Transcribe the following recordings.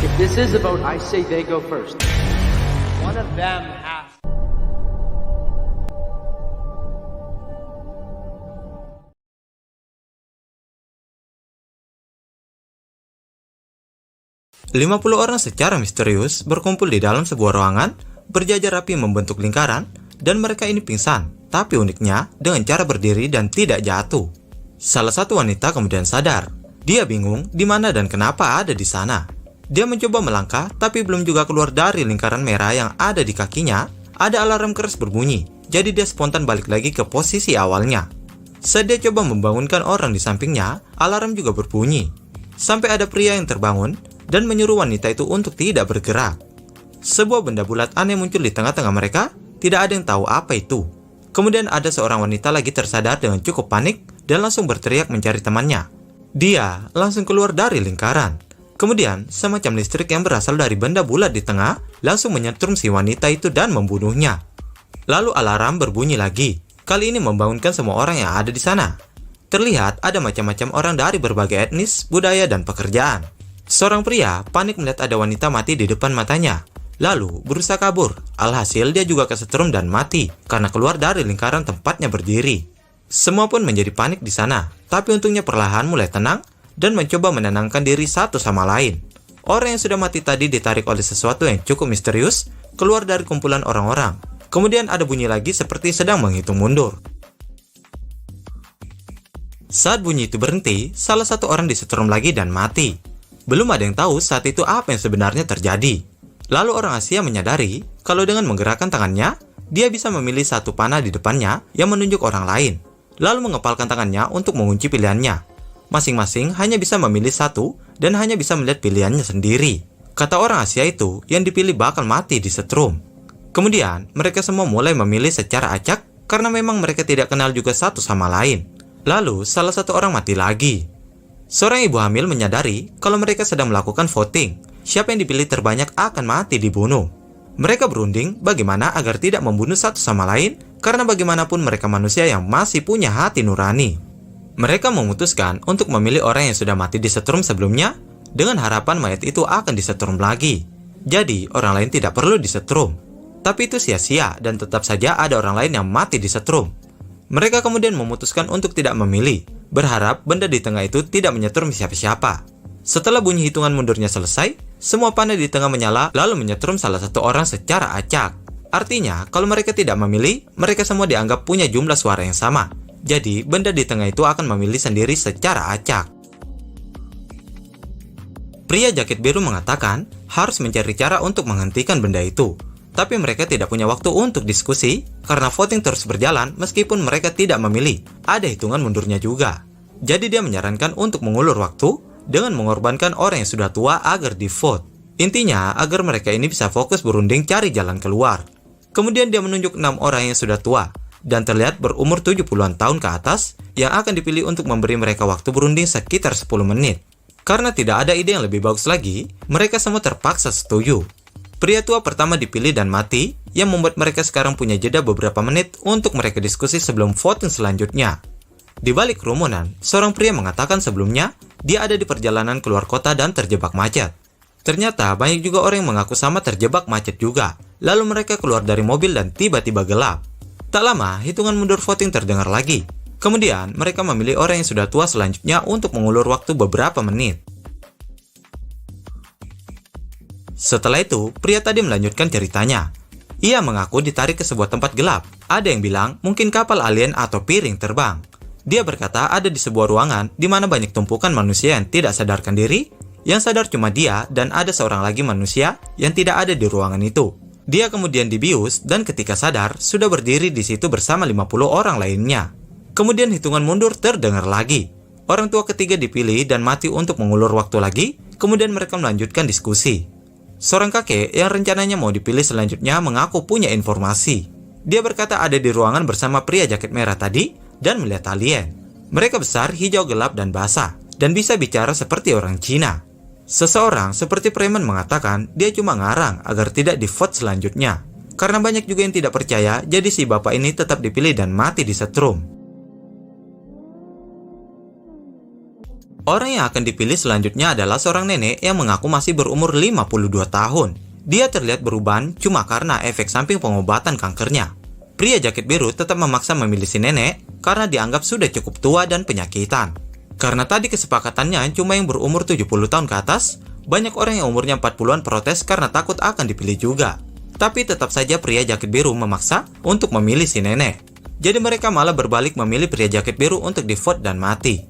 If this is a vote, I say they go first. One of them has. Lima puluh orang secara misterius berkumpul di dalam sebuah ruangan, berjajar rapi membentuk lingkaran, dan mereka ini pingsan, tapi uniknya dengan cara berdiri dan tidak jatuh. Salah satu wanita kemudian sadar. Dia bingung di mana dan kenapa ada di sana. Dia mencoba melangkah, tapi belum juga keluar dari lingkaran merah yang ada di kakinya, ada alarm keras berbunyi, jadi dia spontan balik lagi ke posisi awalnya. Saat dia coba membangunkan orang di sampingnya, alarm juga berbunyi. Sampai ada pria yang terbangun dan menyuruh wanita itu untuk tidak bergerak. Sebuah benda bulat aneh muncul di tengah-tengah mereka, tidak ada yang tahu apa itu. Kemudian ada seorang wanita lagi tersadar dengan cukup panik dan langsung berteriak mencari temannya. Dia langsung keluar dari lingkaran. Kemudian, semacam listrik yang berasal dari benda bulat di tengah langsung menyetrum si wanita itu dan membunuhnya. Lalu alarm berbunyi lagi, kali ini membangunkan semua orang yang ada di sana. Terlihat ada macam-macam orang dari berbagai etnis, budaya, dan pekerjaan. Seorang pria panik melihat ada wanita mati di depan matanya, lalu berusaha kabur. Alhasil dia juga kesetrum dan mati karena keluar dari lingkaran tempatnya berdiri. Semua pun menjadi panik di sana, tapi untungnya perlahan mulai tenang dan mencoba menenangkan diri satu sama lain. Orang yang sudah mati tadi ditarik oleh sesuatu yang cukup misterius keluar dari kumpulan orang-orang. Kemudian ada bunyi lagi seperti sedang menghitung mundur. Saat bunyi itu berhenti, salah satu orang disetrum lagi dan mati. Belum ada yang tahu saat itu apa yang sebenarnya terjadi. Lalu orang Asia menyadari kalau dengan menggerakkan tangannya, dia bisa memilih satu panah di depannya yang menunjuk orang lain. Lalu mengepalkan tangannya untuk mengunci pilihannya. Masing-masing hanya bisa memilih satu dan hanya bisa melihat pilihannya sendiri. Kata orang Asia itu, yang dipilih bakal mati disetrum. Kemudian, mereka semua mulai memilih secara acak karena memang mereka tidak kenal juga satu sama lain. Lalu, salah satu orang mati lagi. Seorang ibu hamil menyadari kalau mereka sedang melakukan voting. Siapa yang dipilih terbanyak akan mati dibunuh. Mereka berunding bagaimana agar tidak membunuh satu sama lain karena bagaimanapun mereka manusia yang masih punya hati nurani. Mereka memutuskan untuk memilih orang yang sudah mati disetrum sebelumnya dengan harapan mayat itu akan disetrum lagi. Jadi orang lain tidak perlu disetrum. Tapi itu sia-sia dan tetap saja ada orang lain yang mati disetrum. Mereka kemudian memutuskan untuk tidak memilih, berharap benda di tengah itu tidak menyetrum siapa-siapa. Setelah bunyi hitungan mundurnya selesai, semua panah di tengah menyala lalu menyetrum salah satu orang secara acak. Artinya, kalau mereka tidak memilih, mereka semua dianggap punya jumlah suara yang sama. Jadi, benda di tengah itu akan memilih sendiri secara acak. Pria jaket biru mengatakan harus mencari cara untuk menghentikan benda itu. Tapi mereka tidak punya waktu untuk diskusi karena voting terus berjalan meskipun mereka tidak memilih. Ada hitungan mundurnya juga. Jadi dia menyarankan untuk mengulur waktu dengan mengorbankan orang yang sudah tua agar di-vote. Intinya agar mereka ini bisa fokus berunding cari jalan keluar. Kemudian dia menunjuk 6 orang yang sudah tua dan terlihat berumur 70-an tahun ke atas yang akan dipilih untuk memberi mereka waktu berunding sekitar 10 menit. Karena tidak ada ide yang lebih bagus lagi, mereka semua terpaksa setuju. Pria tua pertama dipilih dan mati, yang membuat mereka sekarang punya jeda beberapa menit untuk mereka diskusi sebelum voting selanjutnya. Di balik kerumunan, seorang pria mengatakan sebelumnya dia ada di perjalanan keluar kota dan terjebak macet. Ternyata banyak juga orang yang mengaku sama terjebak macet juga. Lalu mereka keluar dari mobil dan tiba-tiba gelap. Tak lama, hitungan mundur voting terdengar lagi. Kemudian, mereka memilih orang yang sudah tua selanjutnya untuk mengulur waktu beberapa menit. Setelah itu, pria tadi melanjutkan ceritanya. Ia mengaku ditarik ke sebuah tempat gelap. Ada yang bilang mungkin kapal alien atau piring terbang. Dia berkata ada di sebuah ruangan di mana banyak tumpukan manusia yang tidak sadarkan diri. Yang sadar cuma dia dan ada seorang lagi manusia yang tidak ada di ruangan itu. Dia kemudian dibius dan ketika sadar sudah berdiri di situ bersama 50 orang lainnya. Kemudian hitungan mundur terdengar lagi. Orang tua ketiga dipilih dan mati untuk mengulur waktu lagi. Kemudian mereka melanjutkan diskusi. Seorang kakek yang rencananya mau dipilih selanjutnya mengaku punya informasi. Dia berkata ada di ruangan bersama pria jaket merah tadi dan melihat alien. Mereka besar, hijau gelap dan basah, dan bisa bicara seperti orang Cina. Seseorang seperti preman mengatakan dia cuma ngarang agar tidak di-vote selanjutnya. Karena banyak juga yang tidak percaya, jadi si bapak ini tetap dipilih dan mati disetrum. Orang yang akan dipilih selanjutnya adalah seorang nenek yang mengaku masih berumur 52 tahun. Dia terlihat beruban cuma karena efek samping pengobatan kankernya. Pria jaket biru tetap memaksa memilih si nenek karena dianggap sudah cukup tua dan penyakitan. Karena tadi kesepakatannya cuma yang berumur 70 tahun ke atas, banyak orang yang umurnya 40-an protes karena takut akan dipilih juga. Tapi tetap saja pria jaket biru memaksa untuk memilih si nenek. Jadi mereka malah berbalik memilih pria jaket biru untuk di-vote dan mati.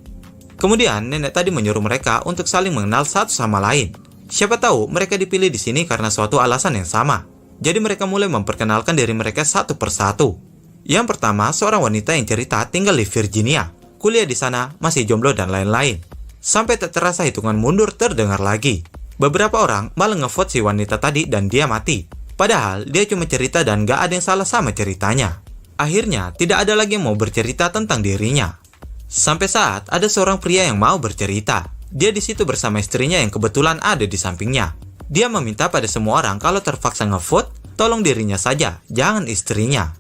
Kemudian nenek tadi menyuruh mereka untuk saling mengenal satu sama lain. Siapa tahu mereka dipilih di sini karena suatu alasan yang sama. Jadi mereka mulai memperkenalkan diri mereka satu persatu. Yang pertama, seorang wanita yang cerita tinggal di Virginia, kuliah di sana, masih jomblo dan lain-lain. Sampai tak terasa hitungan mundur terdengar lagi. Beberapa orang malah ngevote si wanita tadi dan dia mati. Padahal dia cuma cerita dan gak ada yang salah sama ceritanya. Akhirnya tidak ada lagi yang mau bercerita tentang dirinya. Sampai saat ada seorang pria yang mau bercerita. Dia di situ bersama istrinya yang kebetulan ada di sampingnya. Dia meminta pada semua orang kalau terpaksa ngevote, tolong dirinya saja, jangan istrinya.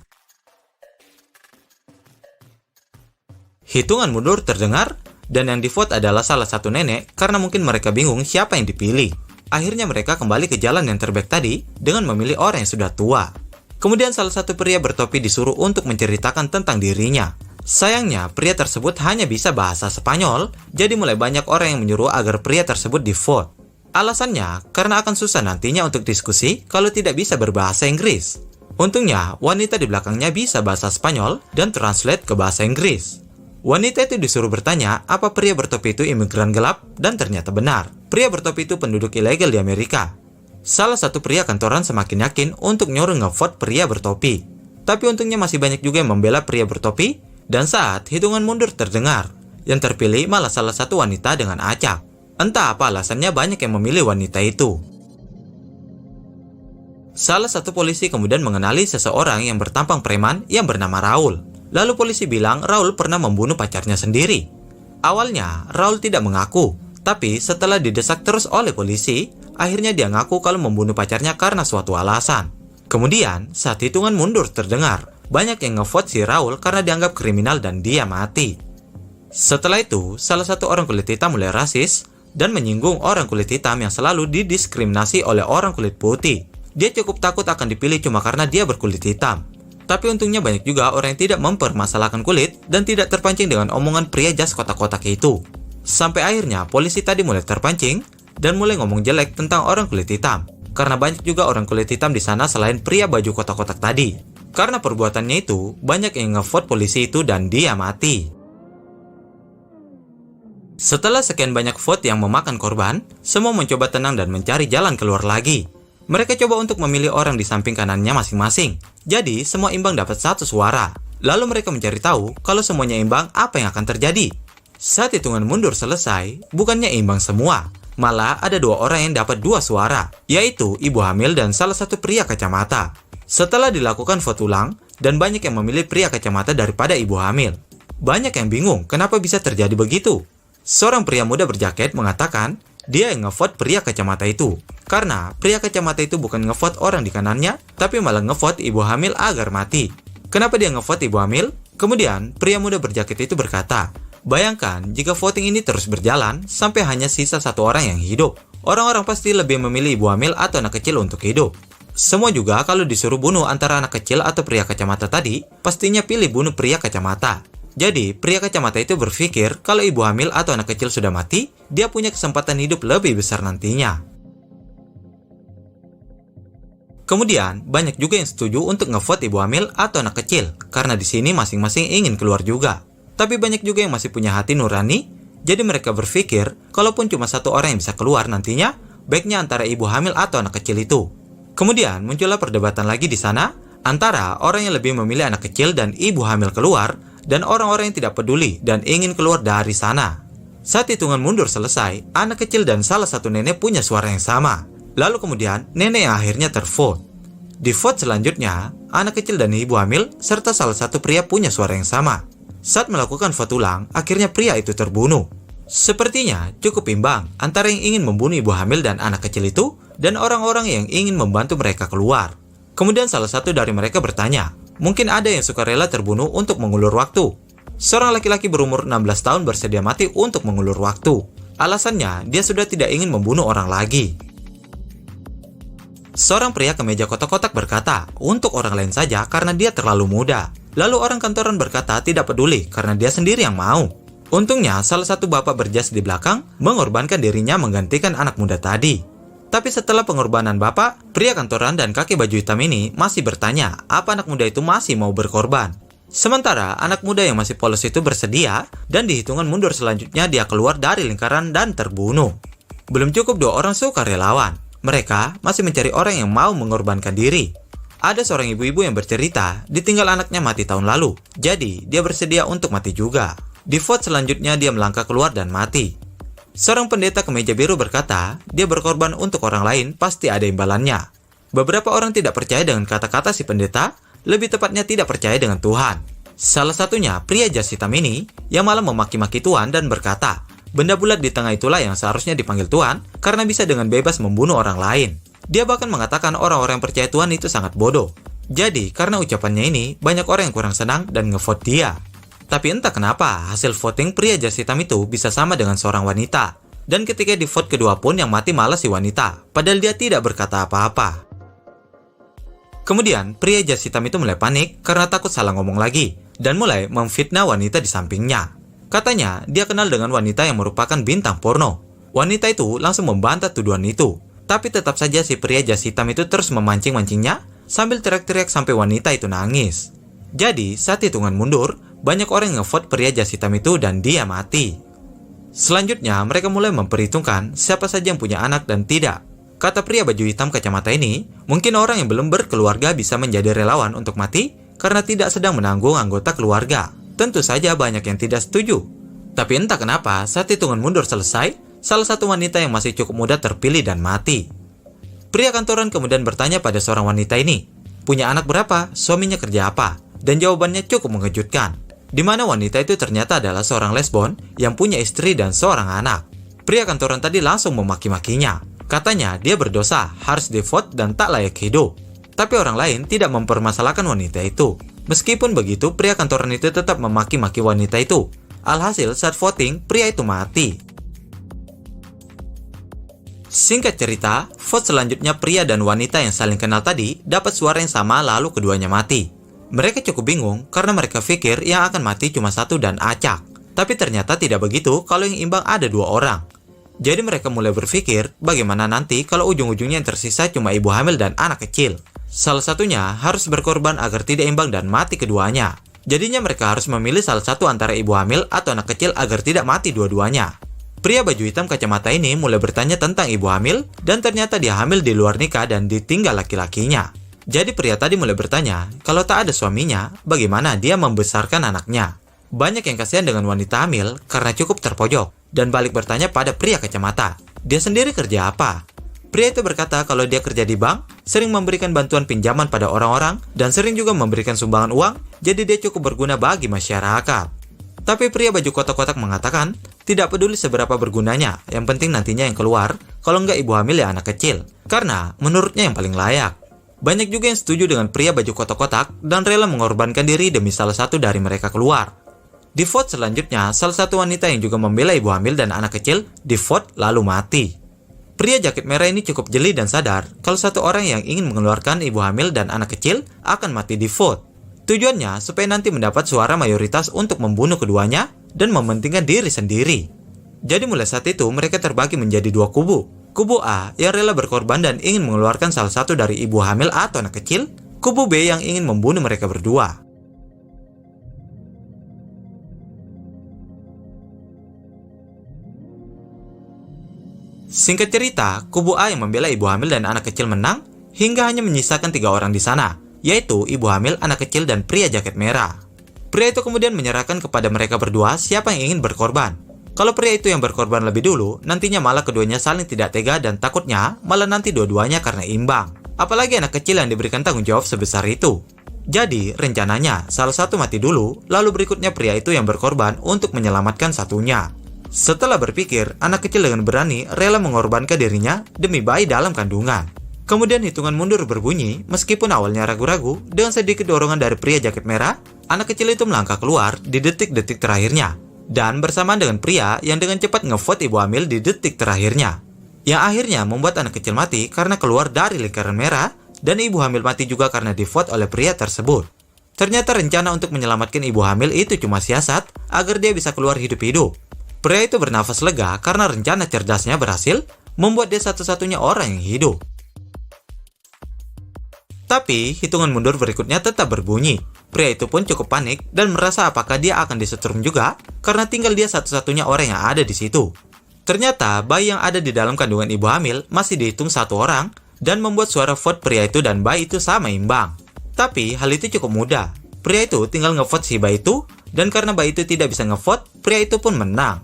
Hitungan mundur terdengar, dan yang divote adalah salah satu nenek karena mungkin mereka bingung siapa yang dipilih. Akhirnya mereka kembali ke jalan yang terbaik tadi dengan memilih orang yang sudah tua. Kemudian salah satu pria bertopi disuruh untuk menceritakan tentang dirinya. Sayangnya, pria tersebut hanya bisa bahasa Spanyol, jadi mulai banyak orang yang menyuruh agar pria tersebut di-vote. Alasannya, karena akan susah nantinya untuk diskusi kalau tidak bisa berbahasa Inggris. Untungnya, wanita di belakangnya bisa bahasa Spanyol dan translate ke bahasa Inggris. Wanita itu disuruh bertanya apa pria bertopi itu imigran gelap, dan ternyata benar. Pria bertopi itu penduduk ilegal di Amerika. Salah satu pria kantoran semakin yakin untuk nyuruh ngevote pria bertopi. Tapi untungnya masih banyak juga yang membela pria bertopi. Dan saat hitungan mundur terdengar, yang terpilih malah salah satu wanita dengan acak. Entah apa alasannya banyak yang memilih wanita itu. Salah satu polisi kemudian mengenali seseorang yang bertampang preman yang bernama Raul. Lalu polisi bilang Raul pernah membunuh pacarnya sendiri. Awalnya Raul tidak mengaku, tapi setelah didesak terus oleh polisi, akhirnya dia ngaku kalau membunuh pacarnya karena suatu alasan. Kemudian saat hitungan mundur terdengar, banyak yang ngevote si Raul karena dianggap kriminal dan dia mati. Setelah itu, salah satu orang kulit hitam mulai rasis dan menyinggung orang kulit hitam yang selalu didiskriminasi oleh orang kulit putih. Dia cukup takut akan dipilih cuma karena dia berkulit hitam. Tapi untungnya banyak juga orang yang tidak mempermasalahkan kulit dan tidak terpancing dengan omongan pria jas kotak-kotak itu. Sampai akhirnya polisi tadi mulai terpancing dan mulai ngomong jelek tentang orang kulit hitam. Karena banyak juga orang kulit hitam di sana selain pria baju kotak-kotak tadi. Karena perbuatannya itu, banyak yang ngevote polisi itu dan dia mati. Setelah sekian banyak vote yang memakan korban, semua mencoba tenang dan mencari jalan keluar lagi. Mereka coba untuk memilih orang di samping kanannya masing-masing. Jadi, semua imbang dapat satu suara. Lalu mereka mencari tahu kalau semuanya imbang apa yang akan terjadi. Saat hitungan mundur selesai, bukannya imbang semua. Malah ada dua orang yang dapat dua suara, yaitu ibu hamil dan salah satu pria kacamata. Setelah dilakukan vote ulang, dan banyak yang memilih pria kacamata daripada ibu hamil. Banyak yang bingung kenapa bisa terjadi begitu. Seorang pria muda berjaket mengatakan dia yang ngevote pria kacamata itu. Karena pria kacamata itu bukan ngevote orang di kanannya, tapi malah ngevote ibu hamil agar mati. Kenapa dia ngevote ibu hamil? Kemudian pria muda berjaket itu berkata, bayangkan jika voting ini terus berjalan sampai hanya sisa satu orang yang hidup. Orang-orang pasti lebih memilih ibu hamil atau anak kecil untuk hidup. Semua juga kalau disuruh bunuh antara anak kecil atau pria kacamata tadi, pastinya pilih bunuh pria kacamata. Jadi, pria kacamata itu berpikir kalau ibu hamil atau anak kecil sudah mati, dia punya kesempatan hidup lebih besar nantinya. Kemudian, banyak juga yang setuju untuk ngevote ibu hamil atau anak kecil, karena di sini masing-masing ingin keluar juga. Tapi banyak juga yang masih punya hati nurani, jadi mereka berpikir, kalaupun cuma satu orang yang bisa keluar nantinya, baiknya antara ibu hamil atau anak kecil itu. Kemudian muncullah perdebatan lagi di sana antara orang yang lebih memilih anak kecil dan ibu hamil keluar dan orang-orang yang tidak peduli dan ingin keluar dari sana. Saat hitungan mundur selesai, anak kecil dan salah satu nenek punya suara yang sama. Lalu kemudian nenek yang akhirnya tervote. Di vote selanjutnya, anak kecil dan ibu hamil serta salah satu pria punya suara yang sama. Saat melakukan vote ulang, akhirnya pria itu terbunuh. Sepertinya cukup imbang antara yang ingin membunuh ibu hamil dan anak kecil itu dan orang-orang yang ingin membantu mereka keluar. Kemudian salah satu dari mereka bertanya, mungkin ada yang suka rela terbunuh untuk mengulur waktu. Seorang laki-laki berumur 16 tahun bersedia mati untuk mengulur waktu. Alasannya, dia sudah tidak ingin membunuh orang lagi. Seorang pria kemeja kotak-kotak berkata, untuk orang lain saja karena dia terlalu muda. Lalu orang kantoran berkata tidak peduli karena dia sendiri yang mau. Untungnya, salah satu bapak berjas di belakang mengorbankan dirinya menggantikan anak muda tadi. Tapi setelah pengorbanan bapak, pria kantoran dan kakek baju hitam ini masih bertanya apa anak muda itu masih mau berkorban. Sementara anak muda yang masih polos itu bersedia dan di hitungan mundur selanjutnya dia keluar dari lingkaran dan terbunuh. Belum cukup 2 orang sukarelawan. Mereka masih mencari orang yang mau mengorbankan diri. Ada seorang ibu-ibu yang bercerita, ditinggal anaknya mati tahun lalu. Jadi, dia bersedia untuk mati juga. Di vote selanjutnya dia melangkah keluar dan mati. Seorang pendeta kemeja biru berkata, dia berkorban untuk orang lain pasti ada imbalannya. Beberapa orang tidak percaya dengan kata-kata si pendeta, lebih tepatnya tidak percaya dengan Tuhan. Salah satunya pria jas hitam ini yang malah memaki-maki Tuhan dan berkata, benda bulat di tengah itulah yang seharusnya dipanggil Tuhan karena bisa dengan bebas membunuh orang lain. Dia bahkan mengatakan orang-orang yang percaya Tuhan itu sangat bodoh. Jadi, karena ucapannya ini, banyak orang yang kurang senang dan ngevote dia. Tapi entah kenapa, hasil voting pria jas hitam itu bisa sama dengan seorang wanita. Dan ketika di vote kedua pun yang mati malah si wanita, padahal dia tidak berkata apa-apa. Kemudian, pria jas hitam itu mulai panik karena takut salah ngomong lagi, dan mulai memfitnah wanita di sampingnya. Katanya, dia kenal dengan wanita yang merupakan bintang porno. Wanita itu langsung membantah tuduhan itu. Tapi tetap saja si pria jas hitam itu terus memancing-mancingnya sambil teriak-teriak sampai wanita itu nangis. Jadi, saat hitungan mundur, banyak orang yang ngevote pria jas hitam itu dan dia mati. Selanjutnya, mereka mulai memperhitungkan siapa saja yang punya anak dan tidak. Kata pria baju hitam kacamata ini, mungkin orang yang belum berkeluarga bisa menjadi relawan untuk mati karena tidak sedang menanggung anggota keluarga. Tentu saja banyak yang tidak setuju. Tapi entah kenapa, saat hitungan mundur selesai, salah satu wanita yang masih cukup muda terpilih dan mati. Pria kantoran kemudian bertanya pada seorang wanita ini, punya anak berapa, suaminya kerja apa? Dan jawabannya cukup mengejutkan, di mana wanita itu ternyata adalah seorang lesbon yang punya istri dan seorang anak. Pria kantoran tadi langsung memaki-makinya. Katanya dia berdosa, harus di-vote dan tak layak hidup. Tapi orang lain tidak mempermasalahkan wanita itu. Meskipun begitu, pria kantoran itu tetap memaki-maki wanita itu. Alhasil, saat voting, pria itu mati. Singkat cerita, vote selanjutnya pria dan wanita yang saling kenal tadi dapat suara yang sama lalu keduanya mati. Mereka cukup bingung karena mereka pikir yang akan mati cuma satu dan acak. Tapi ternyata tidak begitu kalau yang imbang ada 2 orang. Jadi mereka mulai berpikir bagaimana nanti kalau ujung-ujungnya yang tersisa cuma ibu hamil dan anak kecil. Salah satunya harus berkorban agar tidak imbang dan mati keduanya. Jadinya mereka harus memilih salah satu antara ibu hamil atau anak kecil agar tidak mati dua-duanya. Pria baju hitam kacamata ini mulai bertanya tentang ibu hamil dan ternyata dia hamil di luar nikah dan ditinggal laki-lakinya. Jadi pria tadi mulai bertanya, kalau tak ada suaminya, bagaimana dia membesarkan anaknya? Banyak yang kasihan dengan wanita hamil karena cukup terpojok dan balik bertanya pada pria kacamata, dia sendiri kerja apa? Pria itu berkata kalau dia kerja di bank, sering memberikan bantuan pinjaman pada orang-orang, dan sering juga memberikan sumbangan uang, jadi dia cukup berguna bagi masyarakat. Tapi pria baju kotak-kotak mengatakan, tidak peduli seberapa bergunanya, yang penting nantinya yang keluar, kalau nggak ibu hamil ya anak kecil, karena menurutnya yang paling layak. Banyak juga yang setuju dengan pria baju kotak-kotak, dan rela mengorbankan diri demi salah satu dari mereka keluar. Di vote selanjutnya, salah satu wanita yang juga membela ibu hamil dan anak kecil, di vote lalu mati. Pria jaket merah ini cukup jeli dan sadar kalau satu orang yang ingin mengeluarkan ibu hamil dan anak kecil akan mati di vote. Tujuannya supaya nanti mendapat suara mayoritas untuk membunuh keduanya dan mementingkan diri sendiri. Jadi mulai saat itu mereka terbagi menjadi 2 kubu. Kubu A yang rela berkorban dan ingin mengeluarkan salah satu dari ibu hamil atau anak kecil. Kubu B yang ingin membunuh mereka berdua. Singkat cerita, kubu A yang membela ibu hamil dan anak kecil menang hingga hanya menyisakan 3 orang di sana, yaitu ibu hamil, anak kecil, dan pria jaket merah. Pria itu kemudian menyerahkan kepada mereka berdua siapa yang ingin berkorban. Kalau pria itu yang berkorban lebih dulu, nantinya malah keduanya saling tidak tega dan takutnya malah nanti dua-duanya karena imbang. Apalagi anak kecil yang diberikan tanggung jawab sebesar itu. Jadi, rencananya salah satu mati dulu, lalu berikutnya pria itu yang berkorban untuk menyelamatkan satunya. Setelah berpikir, anak kecil dengan berani rela mengorbankan dirinya demi bayi dalam kandungan. Kemudian hitungan mundur berbunyi, meskipun awalnya ragu-ragu, dengan sedikit dorongan dari pria jaket merah, anak kecil itu melangkah keluar di detik-detik terakhirnya, dan bersamaan dengan pria yang dengan cepat ngevote ibu hamil di detik terakhirnya. Yang akhirnya membuat anak kecil mati karena keluar dari lingkaran merah, dan ibu hamil mati juga karena divote oleh pria tersebut. Ternyata rencana untuk menyelamatkan ibu hamil itu cuma siasat agar dia bisa keluar hidup-hidup. Pria itu bernafas lega karena rencana cerdasnya berhasil membuat dia satu-satunya orang yang hidup. Tapi, hitungan mundur berikutnya tetap berbunyi. Pria itu pun cukup panik dan merasa apakah dia akan disetrum juga karena tinggal dia satu-satunya orang yang ada di situ. Ternyata, bayi yang ada di dalam kandungan ibu hamil masih dihitung satu orang dan membuat suara vote pria itu dan bayi itu sama imbang. Tapi, hal itu cukup mudah. Pria itu tinggal ngevote si bayi itu, dan karena bayi itu tidak bisa ngevote, pria itu pun menang.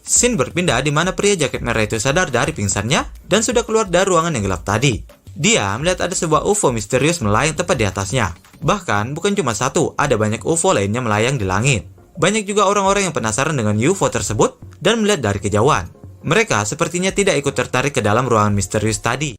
Scene berpindah di mana pria jaket merah itu sadar dari pingsannya dan sudah keluar dari ruangan yang gelap tadi. Dia melihat ada sebuah UFO misterius melayang tepat di atasnya. Bahkan bukan cuma satu, ada banyak UFO lainnya melayang di langit. Banyak juga orang-orang yang penasaran dengan UFO tersebut dan melihat dari kejauhan. Mereka sepertinya tidak ikut tertarik ke dalam ruangan misterius tadi.